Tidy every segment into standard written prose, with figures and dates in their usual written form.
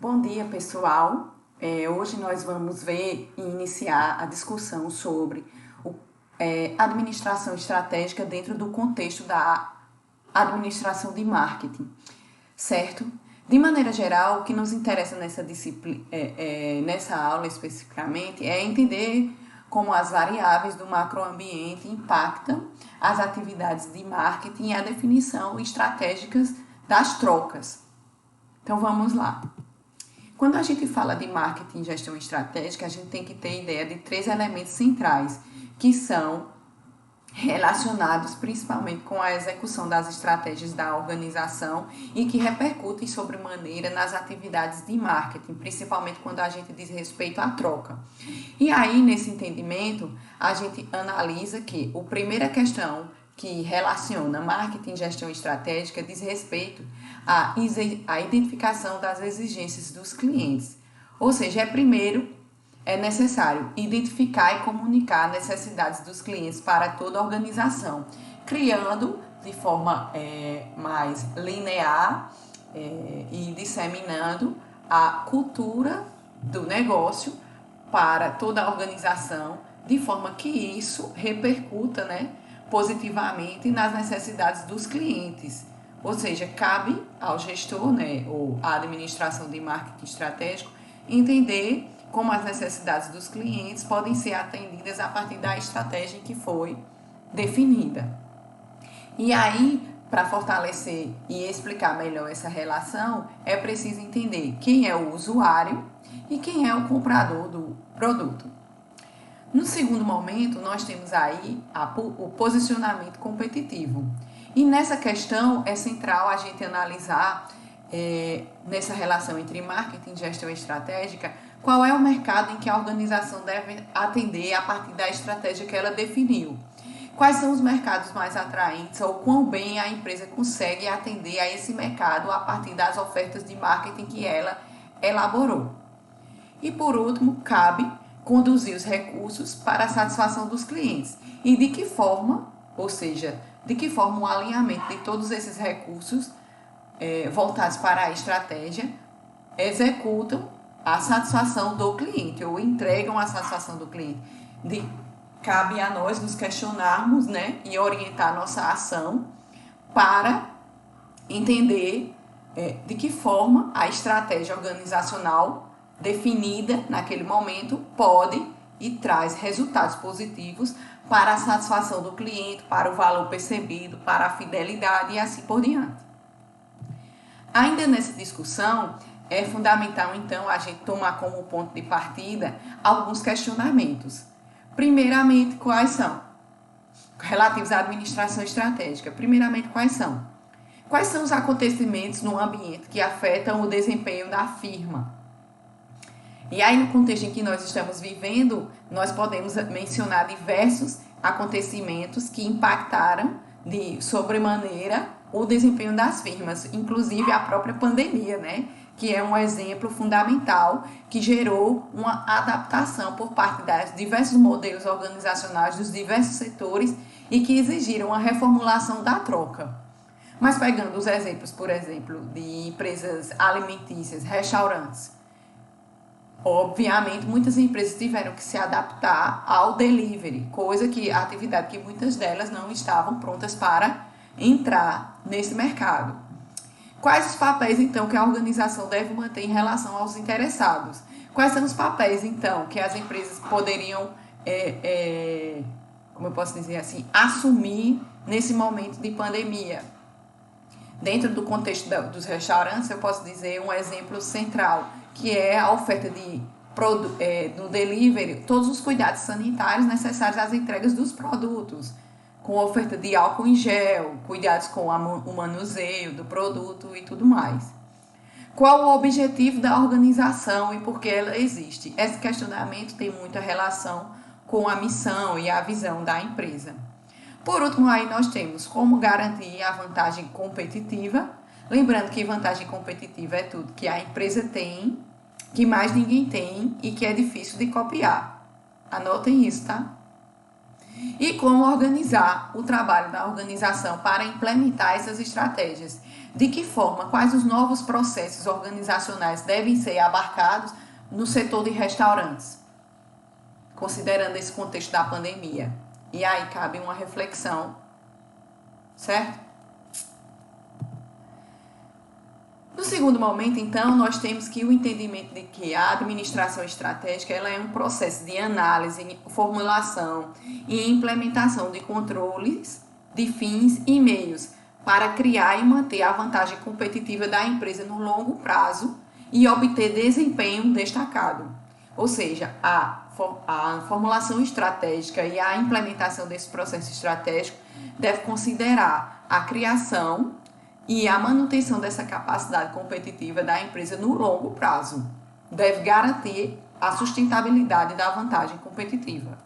Bom dia, pessoal. Hoje nós vamos ver e iniciar a discussão sobre administração estratégica dentro do contexto da administração de marketing, certo? De maneira geral, o que nos interessa nessa disciplina, nessa aula especificamente, é entender como as variáveis do macroambiente impactam as atividades de marketing e a definição estratégicas das trocas. Então vamos lá. Quando a gente fala de marketing e gestão estratégica, a gente tem que ter ideia de 3 elementos centrais, que são relacionados principalmente com a execução das estratégias da organização e que repercutem sobremaneira nas atividades de marketing, principalmente quando a gente diz respeito à troca. E aí, nesse entendimento, a gente analisa que a primeira questão que relaciona marketing e gestão estratégica diz respeito à identificação das exigências dos clientes. Ou seja, primeiro é necessário identificar e comunicar as necessidades dos clientes para toda a organização, criando de forma mais linear e disseminando a cultura do negócio para toda a organização, de forma que isso repercuta, positivamente nas necessidades dos clientes. Ou seja, cabe ao gestor, ou à administração de marketing estratégico, entender como as necessidades dos clientes podem ser atendidas a partir da estratégia que foi definida. E aí, para fortalecer e explicar melhor essa relação, é preciso entender quem é o usuário e quem é o comprador do produto. No segundo momento, nós temos aí o posicionamento competitivo. E nessa questão é central a gente analisar, nessa relação entre marketing e gestão estratégica, qual é o mercado em que a organização deve atender a partir da estratégia que ela definiu. Quais são os mercados mais atraentes ou quão bem a empresa consegue atender a esse mercado a partir das ofertas de marketing que ela elaborou. E por último, cabe conduzir os recursos para a satisfação dos clientes. E de que forma, ou seja, de que forma o alinhamento de todos esses recursos voltados para a estratégia executam a satisfação do cliente ou entregam a satisfação do cliente. Cabe a nós nos questionarmos, e orientar nossa ação para entender de que forma a estratégia organizacional definida naquele momento pode e traz resultados positivos para a satisfação do cliente, para o valor percebido, para a fidelidade e assim por diante. Ainda nessa discussão, é fundamental, então, a gente tomar como ponto de partida alguns questionamentos. Primeiramente, quais são? Relativos à administração estratégica. Primeiramente, quais são? Quais são os acontecimentos no ambiente que afetam o desempenho da firma? E aí, no contexto em que nós estamos vivendo, nós podemos mencionar diversos acontecimentos que impactaram de sobremaneira o desempenho das firmas, inclusive a própria pandemia, que é um exemplo fundamental que gerou uma adaptação por parte dos diversos modelos organizacionais dos diversos setores e que exigiram uma reformulação da troca. Mas pegando os exemplos, por exemplo, de empresas alimentícias, restaurantes, obviamente muitas empresas tiveram que se adaptar ao delivery, atividade que muitas delas não estavam prontas para entrar nesse mercado. Quais os papéis, então, que a organização deve manter em relação aos interessados? Quais são os papéis, então, que as empresas poderiam, como eu posso dizer assim, assumir nesse momento de pandemia? Dentro do contexto dos restaurantes, eu posso dizer um exemplo central, que é a oferta do delivery, todos os cuidados sanitários necessários às entregas dos produtos, com oferta de álcool em gel, cuidados com o manuseio do produto e tudo mais. Qual o objetivo da organização e por que ela existe? Esse questionamento tem muita relação com a missão e a visão da empresa. Por último, aí nós temos como garantir a vantagem competitiva. Lembrando que vantagem competitiva é tudo que a empresa tem, que mais ninguém tem e que é difícil de copiar. Anotem isso, tá? E como organizar o trabalho da organização para implementar essas estratégias. De que forma, quais os novos processos organizacionais devem ser abarcados no setor de restaurantes, considerando esse contexto da pandemia. E aí cabe uma reflexão, certo? No segundo momento, então, nós temos que o entendimento de que a administração estratégica ela é um processo de análise, formulação e implementação de controles de fins e meios para criar e manter a vantagem competitiva da empresa no longo prazo e obter desempenho destacado. Ou seja, a formulação estratégica e a implementação desse processo estratégico deve considerar a criação e a manutenção dessa capacidade competitiva da empresa no longo prazo. Deve garantir a sustentabilidade da vantagem competitiva.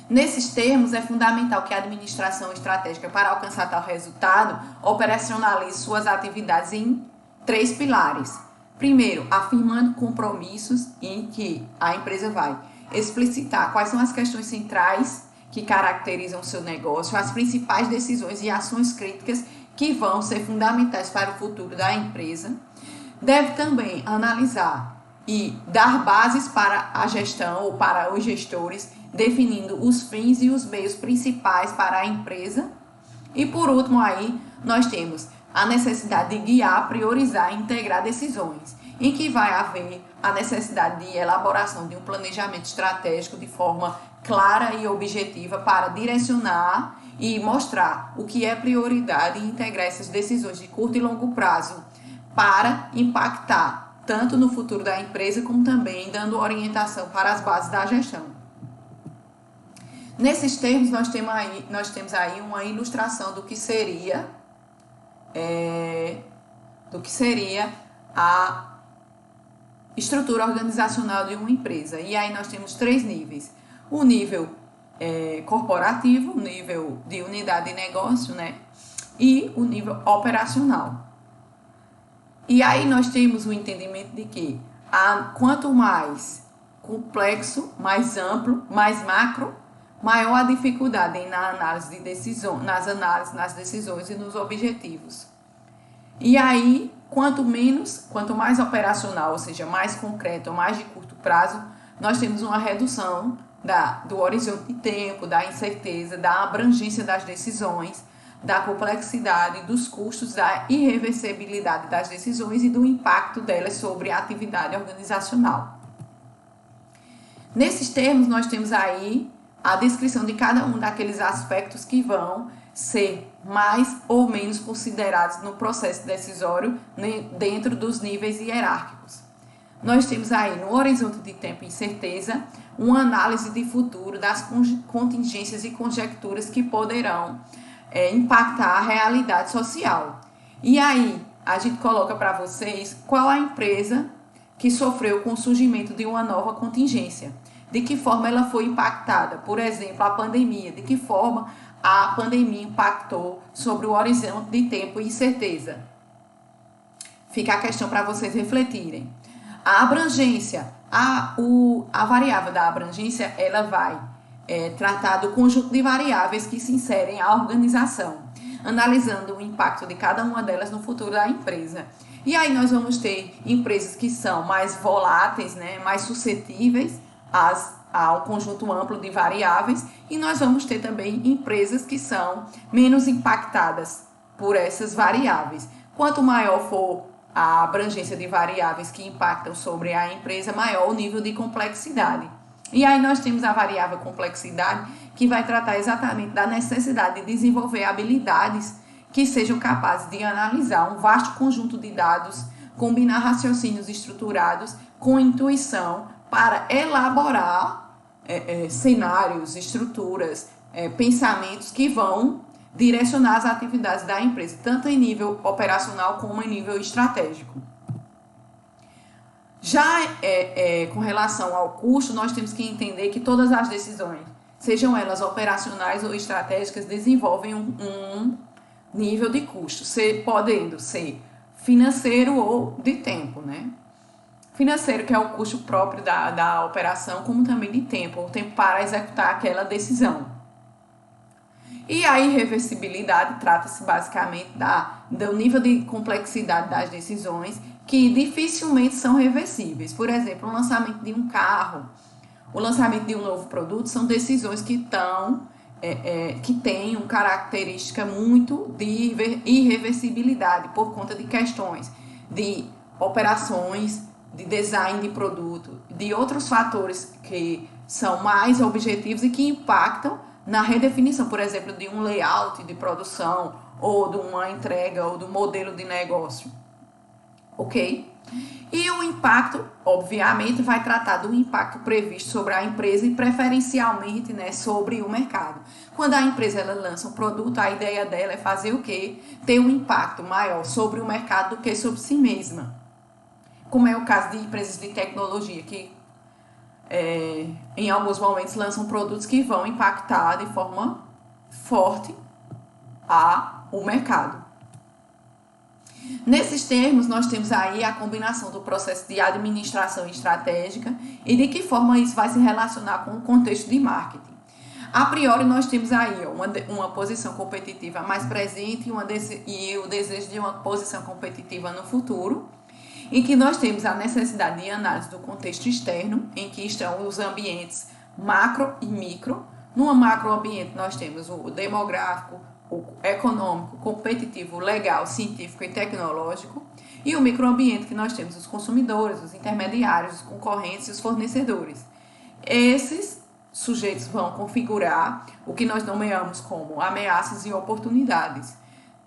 Nesses termos, é fundamental que a administração estratégica, para alcançar tal resultado, operacionalize suas atividades em 3 pilares. Primeiro, afirmando compromissos em que a empresa vai explicitar quais são as questões centrais que caracterizam o seu negócio, as principais decisões e ações críticas que vão ser fundamentais para o futuro da empresa. Deve também analisar e dar bases para a gestão ou para os gestores, definindo os fins e os meios principais para a empresa. E por último aí, nós temos a necessidade de guiar, priorizar e integrar decisões, em que vai haver a necessidade de elaboração de um planejamento estratégico de forma clara e objetiva para direcionar e mostrar o que é prioridade e integrar essas decisões de curto e longo prazo para impactar tanto no futuro da empresa como também dando orientação para as bases da gestão. Nesses termos, nós temos aí uma ilustração do que seria a estrutura organizacional de uma empresa. E aí nós temos 3 níveis. O nível corporativo, o nível de unidade de negócio, né? E o nível operacional. E aí nós temos o entendimento de que quanto mais complexo, mais amplo, mais macro, maior a dificuldade na análise de decisões, nas decisões e nos objetivos. E aí, quanto mais operacional, ou seja, mais concreto, mais de curto prazo, nós temos uma redução do horizonte de tempo, da incerteza, da abrangência das decisões, da complexidade, dos custos, da irreversibilidade das decisões e do impacto delas sobre a atividade organizacional. Nesses termos, nós temos aí a descrição de cada um daqueles aspectos que vão ser mais ou menos considerados no processo decisório dentro dos níveis hierárquicos. Nós temos aí no horizonte de tempo e incerteza uma análise de futuro das contingências e conjecturas que poderão impactar a realidade social. E aí a gente coloca para vocês qual a empresa que sofreu com o surgimento de uma nova contingência. De que forma ela foi impactada? Por exemplo, a pandemia. De que forma a pandemia impactou sobre o horizonte de tempo e incerteza? Fica a questão para vocês refletirem. A abrangência, a variável da abrangência, ela vai tratar do conjunto de variáveis que se inserem à organização, analisando o impacto de cada uma delas no futuro da empresa. E aí nós vamos ter empresas que são mais voláteis, né, mais suscetíveis ao conjunto amplo de variáveis, e nós vamos ter também empresas que são menos impactadas por essas variáveis. Quanto maior for a abrangência de variáveis que impactam sobre a empresa, maior o nível de complexidade. E aí nós temos a variável complexidade, que vai tratar exatamente da necessidade de desenvolver habilidades que sejam capazes de analisar um vasto conjunto de dados, combinar raciocínios estruturados com intuição para elaborar cenários, estruturas, pensamentos que vão direcionar as atividades da empresa, tanto em nível operacional como em nível estratégico. Já com relação ao custo, nós temos que entender que todas as decisões, sejam elas operacionais ou estratégicas, desenvolvem um nível de custo, podendo ser financeiro ou de tempo, né? Financeiro, que é o custo próprio da operação, como também de tempo, o tempo para executar aquela decisão. E a irreversibilidade trata-se basicamente do nível de complexidade das decisões que dificilmente são reversíveis. Por exemplo, o lançamento de um carro, o lançamento de um novo produto são decisões que têm uma característica muito de irreversibilidade por conta de questões de operações, de design de produto, de outros fatores que são mais objetivos e que impactam na redefinição, por exemplo, de um layout de produção ou de uma entrega ou do modelo de negócio. Ok? E o impacto, obviamente, vai tratar do impacto previsto sobre a empresa e preferencialmente, né, sobre o mercado. Quando a empresa ela lança um produto, a ideia dela é fazer o quê? Ter um impacto maior sobre o mercado do que sobre si mesma. Como é o caso de empresas de tecnologia que em alguns momentos lançam produtos que vão impactar de forma forte o mercado. Nesses termos, nós temos aí a combinação do processo de administração estratégica e de que forma isso vai se relacionar com o contexto de marketing. A priori, nós temos aí uma posição competitiva mais presente e o desejo de uma posição competitiva no futuro, em que nós temos a necessidade de análise do contexto externo, em que estão os ambientes macro e micro. No macroambiente, nós temos o demográfico, o econômico, competitivo, legal, científico e tecnológico. E o microambiente, que nós temos os consumidores, os intermediários, os concorrentes e os fornecedores. Esses sujeitos vão configurar o que nós nomeamos como ameaças e oportunidades.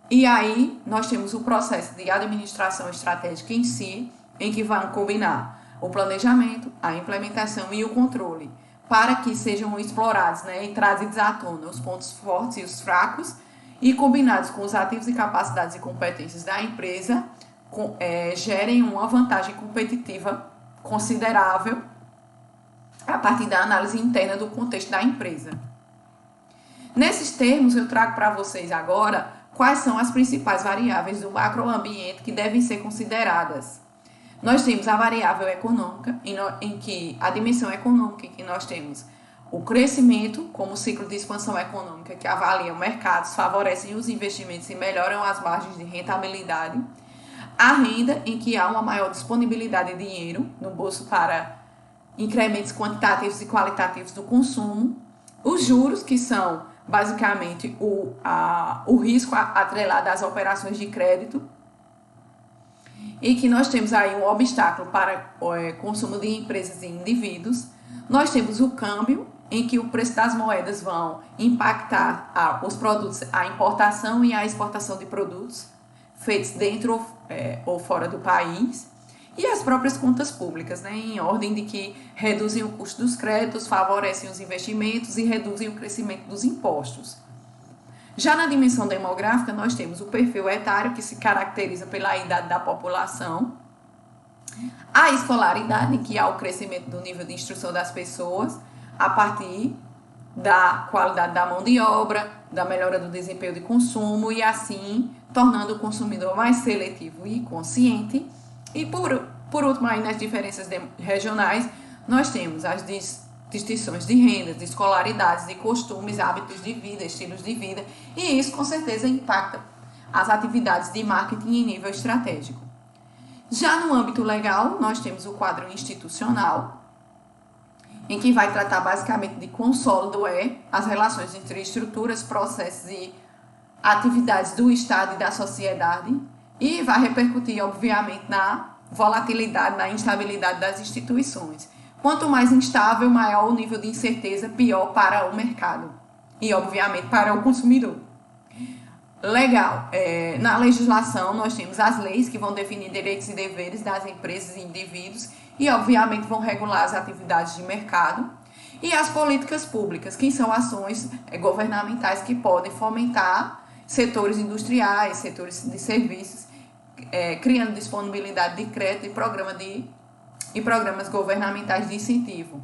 E aí, nós temos o processo de administração estratégica em si, em que vão combinar o planejamento, a implementação e o controle, para que sejam explorados, né, e trazidos à tona os pontos fortes e os fracos, e combinados com os ativos e capacidades e competências da empresa, gerem uma vantagem competitiva considerável a partir da análise interna do contexto da empresa. Nesses termos, eu trago para vocês agora quais são as principais variáveis do macroambiente que devem ser consideradas. Nós temos a variável econômica, em que a dimensão econômica, em que nós temos o crescimento, como ciclo de expansão econômica, que avalia mercados, favorecem os investimentos e melhoram as margens de rentabilidade. A renda, em que há uma maior disponibilidade de dinheiro no bolso para incrementos quantitativos e qualitativos do consumo. Os juros, que são basicamente o risco atrelado às operações de crédito, e que nós temos aí um obstáculo para o consumo de empresas e indivíduos. Nós temos o câmbio, em que o preço das moedas vão impactar os produtos, a importação e a exportação de produtos feitos dentro ou fora do país. E as próprias contas públicas, né, em ordem de que reduzem o custo dos créditos, favorecem os investimentos e reduzem o crescimento dos impostos. Já na dimensão demográfica, nós temos o perfil etário, que se caracteriza pela idade da população, a escolaridade, que há o crescimento do nível de instrução das pessoas, a partir da qualidade da mão de obra, da melhora do desempenho de consumo e assim tornando o consumidor mais seletivo e consciente. E por último, aí nas diferenças regionais, nós temos as distinções de rendas, de escolaridades, de costumes, hábitos de vida, estilos de vida, e isso com certeza impacta as atividades de marketing em nível estratégico. Já no âmbito legal, nós temos o quadro institucional, em que vai tratar basicamente de como sólido as relações entre estruturas, processos e atividades do Estado e da sociedade, e vai repercutir, obviamente, na volatilidade, na instabilidade das instituições. Quanto mais instável, maior o nível de incerteza, pior para o mercado e, obviamente, para o consumidor. Legal. Na legislação, nós temos as leis que vão definir direitos e deveres das empresas e indivíduos e, obviamente, vão regular as atividades de mercado. E as políticas públicas, que são ações governamentais que podem fomentar setores industriais, setores de serviços, criando disponibilidade de crédito e programas governamentais de incentivo.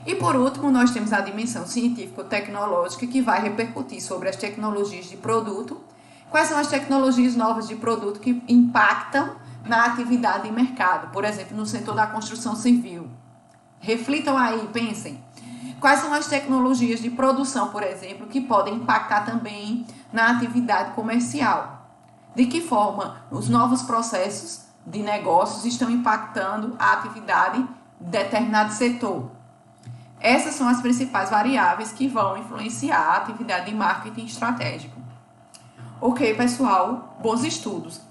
E por último, nós temos a dimensão científico-tecnológica, que vai repercutir sobre as tecnologias de produto. Quais são as tecnologias novas de produto que impactam na atividade e mercado, por exemplo, no setor da construção civil? Reflitam aí, pensem. Quais são as tecnologias de produção, por exemplo, que podem impactar também na atividade comercial? De que forma os novos processos de negócios estão impactando a atividade de determinado setor? Essas são as principais variáveis que vão influenciar a atividade de marketing estratégico. Ok, pessoal, bons estudos!